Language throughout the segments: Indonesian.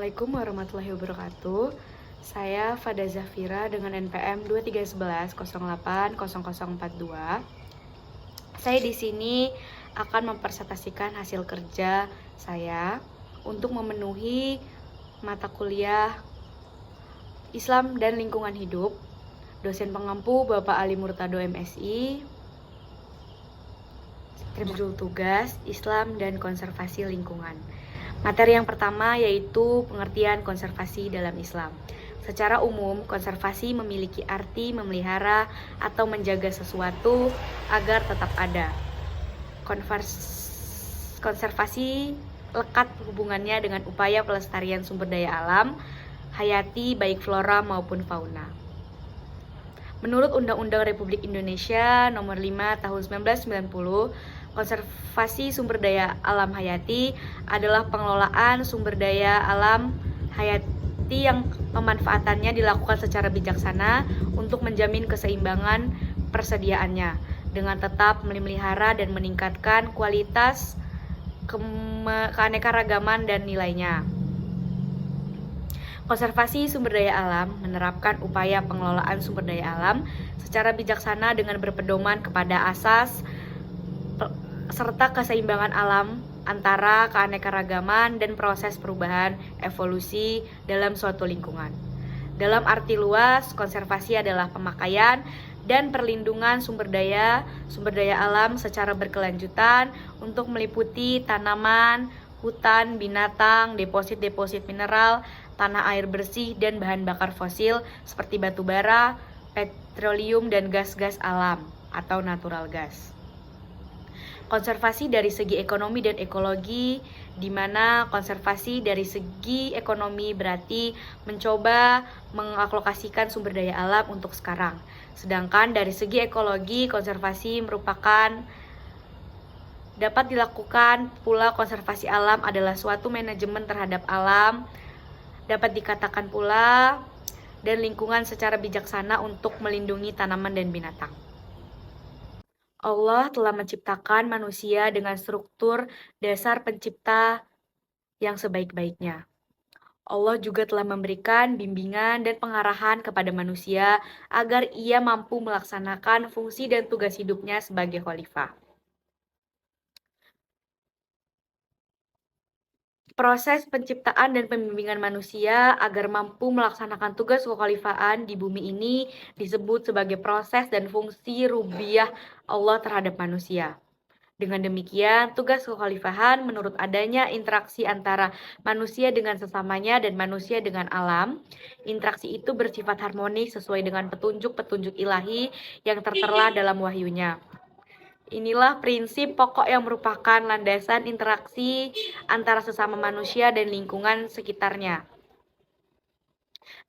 Assalamualaikum warahmatullahi wabarakatuh. Saya Fada Zafira dengan NPM 2311080042. Saya di sini akan mempresentasikan hasil kerja saya untuk memenuhi mata kuliah Islam dan Lingkungan Hidup. Dosen pengampu Bapak Ali Murtado MSI. Judul tugas Islam dan Konservasi Lingkungan. Materi yang pertama yaitu pengertian konservasi dalam Islam. Secara umum, konservasi memiliki arti memelihara atau menjaga sesuatu agar tetap ada. Konservasi lekat hubungannya dengan upaya pelestarian sumber daya alam, hayati baik flora maupun fauna. Menurut Undang-Undang Republik Indonesia Nomor 5 Tahun 1990, konservasi sumber daya alam hayati adalah pengelolaan sumber daya alam hayati yang pemanfaatannya dilakukan secara bijaksana untuk menjamin keseimbangan persediaannya dengan tetap memelihara dan meningkatkan kualitas keanekaragaman dan nilainya. Konservasi sumber daya alam menerapkan upaya pengelolaan sumber daya alam secara bijaksana dengan berpedoman kepada asas serta keseimbangan alam antara keanekaragaman dan proses perubahan evolusi dalam suatu lingkungan. Dalam arti luas, konservasi adalah pemakaian dan perlindungan sumber daya alam secara berkelanjutan untuk meliputi tanaman, hutan, binatang, deposit-deposit mineral, tanah air bersih, dan bahan bakar fosil seperti batu bara, petroleum, dan gas-gas alam atau natural gas. Konservasi dari segi ekonomi dan ekologi, di mana konservasi dari segi ekonomi berarti mencoba mengalokasikan sumber daya alam untuk sekarang. Sedangkan dari segi ekologi, konservasi merupakan dapat dilakukan pula konservasi alam adalah suatu manajemen terhadap alam, dapat dikatakan pula dan lingkungan secara bijaksana untuk melindungi tanaman dan binatang. Allah telah menciptakan manusia dengan struktur dasar pencipta yang sebaik-baiknya. Allah juga telah memberikan bimbingan dan pengarahan kepada manusia agar ia mampu melaksanakan fungsi dan tugas hidupnya sebagai khalifah. Proses penciptaan dan pembimbingan manusia agar mampu melaksanakan tugas kekhalifahan di bumi ini disebut sebagai proses dan fungsi rububiyah Allah terhadap manusia. Dengan demikian, tugas kekhalifahan menurut adanya interaksi antara manusia dengan sesamanya dan manusia dengan alam. Interaksi itu bersifat harmonis sesuai dengan petunjuk-petunjuk ilahi yang tertera dalam wahyunya. Inilah prinsip pokok yang merupakan landasan interaksi antara sesama manusia dan lingkungan sekitarnya.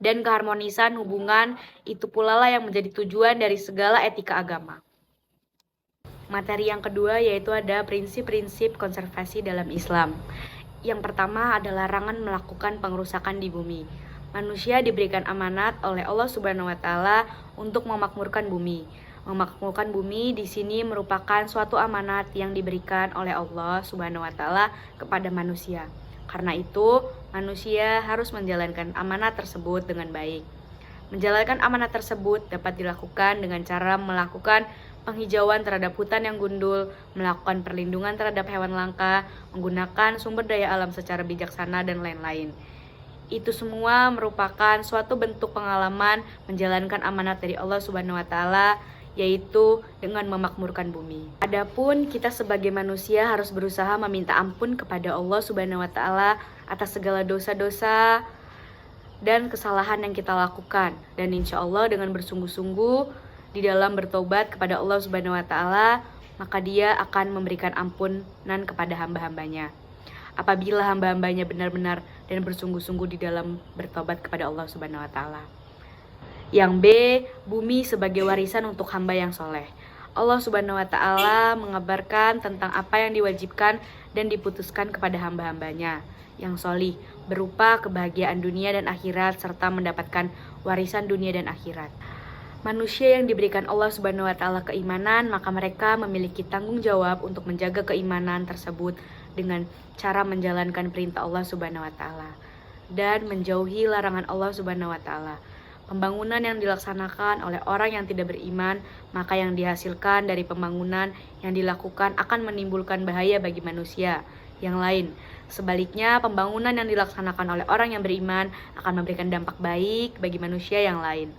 Dan keharmonisan hubungan itu pula lah yang menjadi tujuan dari segala etika agama. Materi yang kedua yaitu ada prinsip-prinsip konservasi dalam Islam. Yang pertama adalah larangan melakukan pengerusakan di bumi. Manusia diberikan amanat oleh Allah Subhanahu wa taala untuk memakmurkan bumi. Memakmurkan bumi di sini merupakan suatu amanat yang diberikan oleh Allah Subhanahu wa taala kepada manusia. Karena itu, manusia harus menjalankan amanat tersebut dengan baik. Menjalankan amanat tersebut dapat dilakukan dengan cara melakukan penghijauan terhadap hutan yang gundul, melakukan perlindungan terhadap hewan langka, menggunakan sumber daya alam secara bijaksana, dan lain-lain. Itu semua merupakan suatu bentuk pengalaman menjalankan amanat dari Allah Subhanahu wa taala, yaitu dengan memakmurkan bumi. Adapun kita sebagai manusia harus berusaha meminta ampun kepada Allah Subhanahu wa taala atas segala dosa-dosa dan kesalahan yang kita lakukan, dan insya Allah dengan bersungguh-sungguh di dalam bertobat kepada Allah Subhanahu wa taala, maka Dia akan memberikan ampunan kepada hamba-hambanya. Apabila hamba-hambanya benar-benar dan bersungguh-sungguh di dalam bertobat kepada Allah Subhanahu wa taala. Yang B, bumi sebagai warisan untuk hamba yang soleh. Allah Subhanahu wa taala mengabarkan tentang apa yang diwajibkan dan diputuskan kepada hamba-hambanya yang solih, berupa kebahagiaan dunia dan akhirat serta mendapatkan warisan dunia dan akhirat. Manusia yang diberikan Allah Subhanahu wa taala keimanan, maka mereka memiliki tanggung jawab untuk menjaga keimanan tersebut dengan cara menjalankan perintah Allah Subhanahu wa taala. dan menjauhi larangan Allah Subhanahu wa taala. Pembangunan yang dilaksanakan oleh orang yang tidak beriman, maka yang dihasilkan dari pembangunan yang dilakukan akan menimbulkan bahaya bagi manusia yang lain. Sebaliknya, pembangunan yang dilaksanakan oleh orang yang beriman akan memberikan dampak baik bagi manusia yang lain.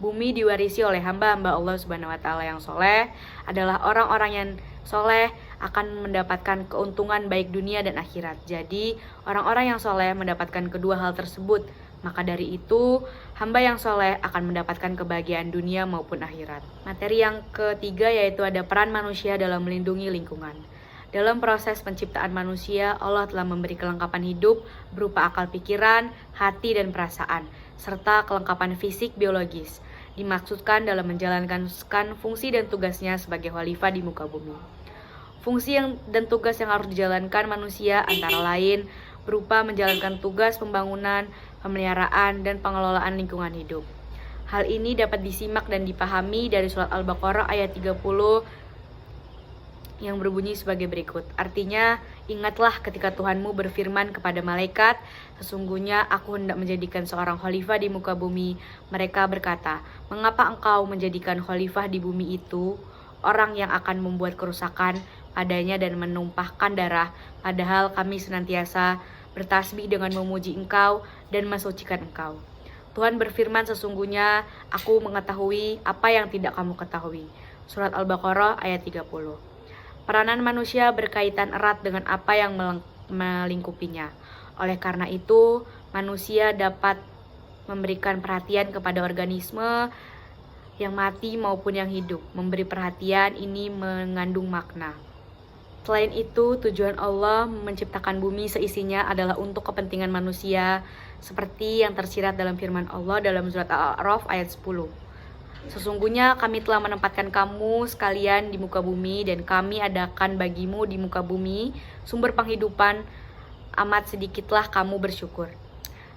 Bumi diwarisi oleh hamba-hamba Allah Subhanahu wa taala yang soleh, adalah orang-orang yang soleh akan mendapatkan keuntungan baik dunia dan akhirat. Jadi, orang-orang yang soleh mendapatkan kedua hal tersebut. Maka dari itu, hamba yang soleh akan mendapatkan kebahagiaan dunia maupun akhirat. Materi yang ketiga yaitu ada peran manusia dalam melindungi lingkungan. Dalam proses penciptaan manusia, Allah telah memberi kelengkapan hidup berupa akal pikiran, hati dan perasaan, serta kelengkapan fisik biologis. Dimaksudkan dalam menjalankan fungsi dan tugasnya sebagai khalifah di muka bumi. Fungsi dan tugas yang harus dijalankan manusia antara lain berupa menjalankan tugas pembangunan, pemeliharaan, dan pengelolaan lingkungan hidup. Hal ini dapat disimak dan dipahami dari surat Al-Baqarah ayat 30 yang berbunyi sebagai berikut. Artinya, ingatlah ketika Tuhanmu berfirman kepada malaikat, sesungguhnya aku hendak menjadikan seorang khalifah di muka bumi. Mereka berkata, mengapa engkau menjadikan khalifah di bumi itu orang yang akan membuat kerusakan padanya dan menumpahkan darah, padahal kami senantiasa bertasbih dengan memuji engkau dan mensucikan engkau. Tuhan berfirman, sesungguhnya aku mengetahui apa yang tidak kamu ketahui. Surat Al-Baqarah ayat 30. Peranan manusia berkaitan erat dengan apa yang melingkupinya. Oleh karena itu, manusia dapat memberikan perhatian kepada organisme yang mati maupun yang hidup. Memberi perhatian ini mengandung makna. Selain itu, tujuan Allah menciptakan bumi seisinya adalah untuk kepentingan manusia, seperti yang tersirat dalam firman Allah dalam surat Al-A'raf ayat 10. Sesungguhnya kami telah menempatkan kamu sekalian di muka bumi, dan kami adakan bagimu di muka bumi sumber penghidupan, amat sedikitlah kamu bersyukur.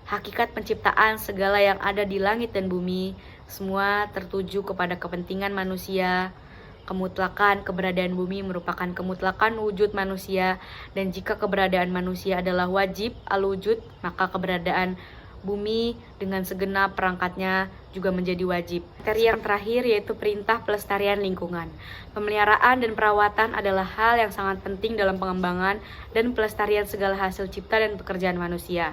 Hakikat penciptaan segala yang ada di langit dan bumi, semua tertuju kepada kepentingan manusia. Kemutlakan keberadaan bumi merupakan kemutlakan wujud manusia, dan jika keberadaan manusia adalah wajib al-wujud, maka keberadaan bumi dengan segenap perangkatnya juga menjadi wajib. Materi yang terakhir yaitu perintah pelestarian lingkungan. Pemeliharaan dan perawatan adalah hal yang sangat penting dalam pengembangan dan pelestarian segala hasil cipta dan pekerjaan manusia,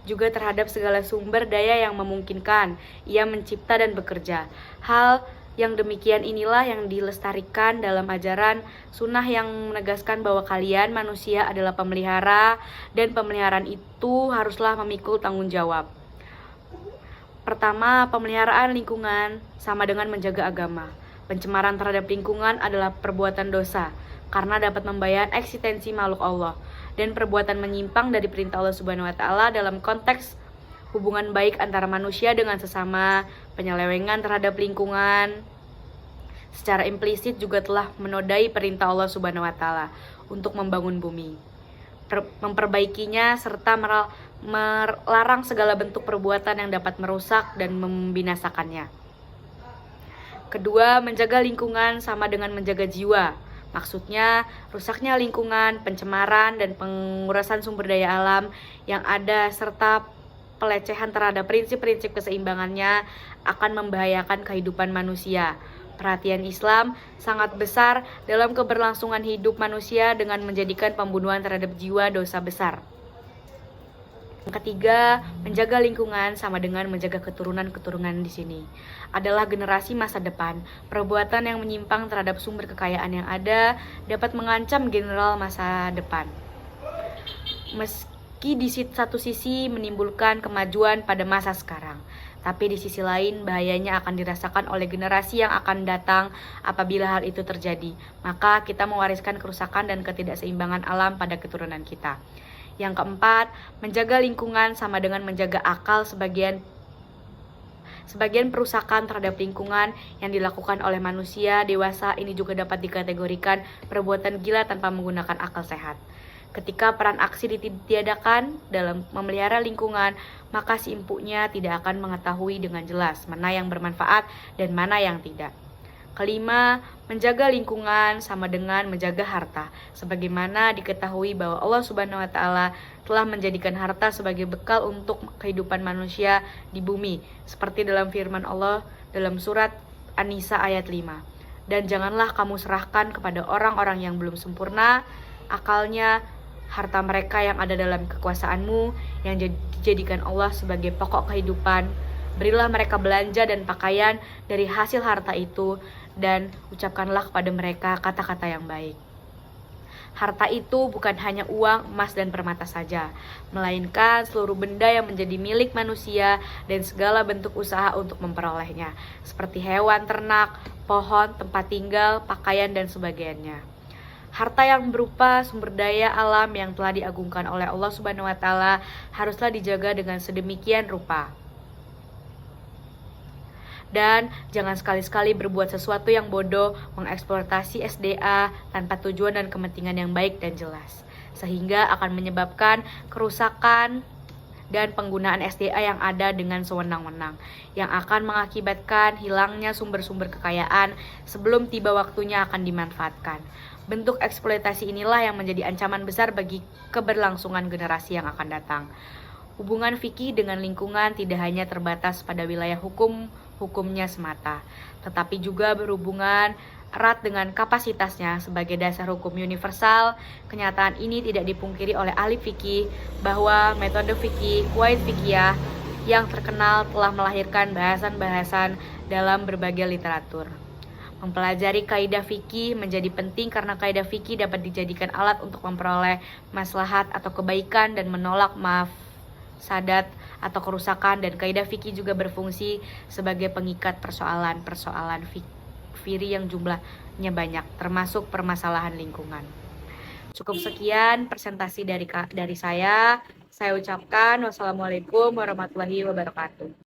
juga terhadap segala sumber daya yang memungkinkan ia mencipta dan bekerja. Hal yang demikian inilah yang dilestarikan dalam ajaran sunnah yang menegaskan bahwa kalian manusia adalah pemelihara, dan pemeliharaan itu haruslah memikul tanggung jawab. Pertama, pemeliharaan lingkungan sama dengan menjaga agama. Pencemaran terhadap lingkungan adalah perbuatan dosa karena dapat membahayakan eksistensi makhluk Allah, dan perbuatan menyimpang dari perintah Allah Subhanahu wa taala dalam konteks hubungan baik antara manusia dengan sesama. Penyelewengan terhadap lingkungan secara implisit juga telah menodai perintah Allah Subhanahu wa taala untuk membangun bumi, memperbaikinya, serta melarang segala bentuk perbuatan yang dapat merusak dan membinasakannya. Kedua, menjaga lingkungan sama dengan menjaga jiwa. Maksudnya, rusaknya lingkungan, pencemaran, dan pengurasan sumber daya alam yang ada, serta pelecehan terhadap prinsip-prinsip keseimbangannya akan membahayakan kehidupan manusia. Perhatian Islam sangat besar dalam keberlangsungan hidup manusia dengan menjadikan pembunuhan terhadap jiwa dosa besar. Yang ketiga, menjaga lingkungan sama dengan menjaga keturunan-keturunan di sini adalah generasi masa depan. Perbuatan yang menyimpang terhadap sumber kekayaan yang ada dapat mengancam general masa depan. Meski di satu sisi menimbulkan kemajuan pada masa sekarang, tapi di sisi lain bahayanya akan dirasakan oleh generasi yang akan datang apabila hal itu terjadi. Maka kita mewariskan kerusakan dan ketidakseimbangan alam pada keturunan kita. Yang keempat, menjaga lingkungan sama dengan menjaga akal. Sebagian perusakan terhadap lingkungan yang dilakukan oleh manusia dewasa ini juga dapat dikategorikan perbuatan gila tanpa menggunakan akal sehat. Ketika peran aksi ditiadakan dalam memelihara lingkungan, maka si empuknya tidak akan mengetahui dengan jelas mana yang bermanfaat dan mana yang tidak. Kelima, menjaga lingkungan sama dengan menjaga harta. Sebagaimana diketahui bahwa Allah Subhanahu wa taala telah menjadikan harta sebagai bekal untuk kehidupan manusia di bumi, seperti dalam firman Allah dalam surat An-Nisa ayat 5. Dan janganlah kamu serahkan kepada orang-orang yang belum sempurna akalnya harta mereka yang ada dalam kekuasaanmu, yang dijadikan Allah sebagai pokok kehidupan. Berilah mereka belanja dan pakaian dari hasil harta itu, dan ucapkanlah kepada mereka kata-kata yang baik. Harta itu bukan hanya uang, emas, dan permata saja, melainkan seluruh benda yang menjadi milik manusia dan segala bentuk usaha untuk memperolehnya, seperti hewan, ternak, pohon, tempat tinggal, pakaian, dan sebagainya. Harta yang berupa sumber daya alam yang telah diagungkan oleh Allah Subhanahu wa taala haruslah dijaga dengan sedemikian rupa. Dan jangan sekali-sekali berbuat sesuatu yang bodoh, mengeksploitasi SDA tanpa tujuan dan kepentingan yang baik dan jelas, sehingga akan menyebabkan kerusakan dan penggunaan SDA yang ada dengan sewenang-wenang, yang akan mengakibatkan hilangnya sumber-sumber kekayaan sebelum tiba waktunya akan dimanfaatkan. Bentuk eksploitasi inilah yang menjadi ancaman besar bagi keberlangsungan generasi yang akan datang. Hubungan fikih dengan lingkungan tidak hanya terbatas pada wilayah hukumnya semata, tetapi juga berhubungan erat dengan kapasitasnya sebagai dasar hukum universal. Kenyataan ini tidak dipungkiri oleh ahli fikih bahwa metode fikih kuwait fikiyah yang terkenal telah melahirkan bahasan-bahasan dalam berbagai literatur. Mempelajari kaidah fikih menjadi penting karena kaidah fikih dapat dijadikan alat untuk memperoleh maslahat atau kebaikan dan menolak mafsadat atau kerusakan, dan kaidah fikih juga berfungsi sebagai pengikat persoalan-persoalan fikih yang jumlahnya banyak, termasuk permasalahan lingkungan. Cukup sekian presentasi dari saya. Saya ucapkan wassalamualaikum warahmatullahi wabarakatuh.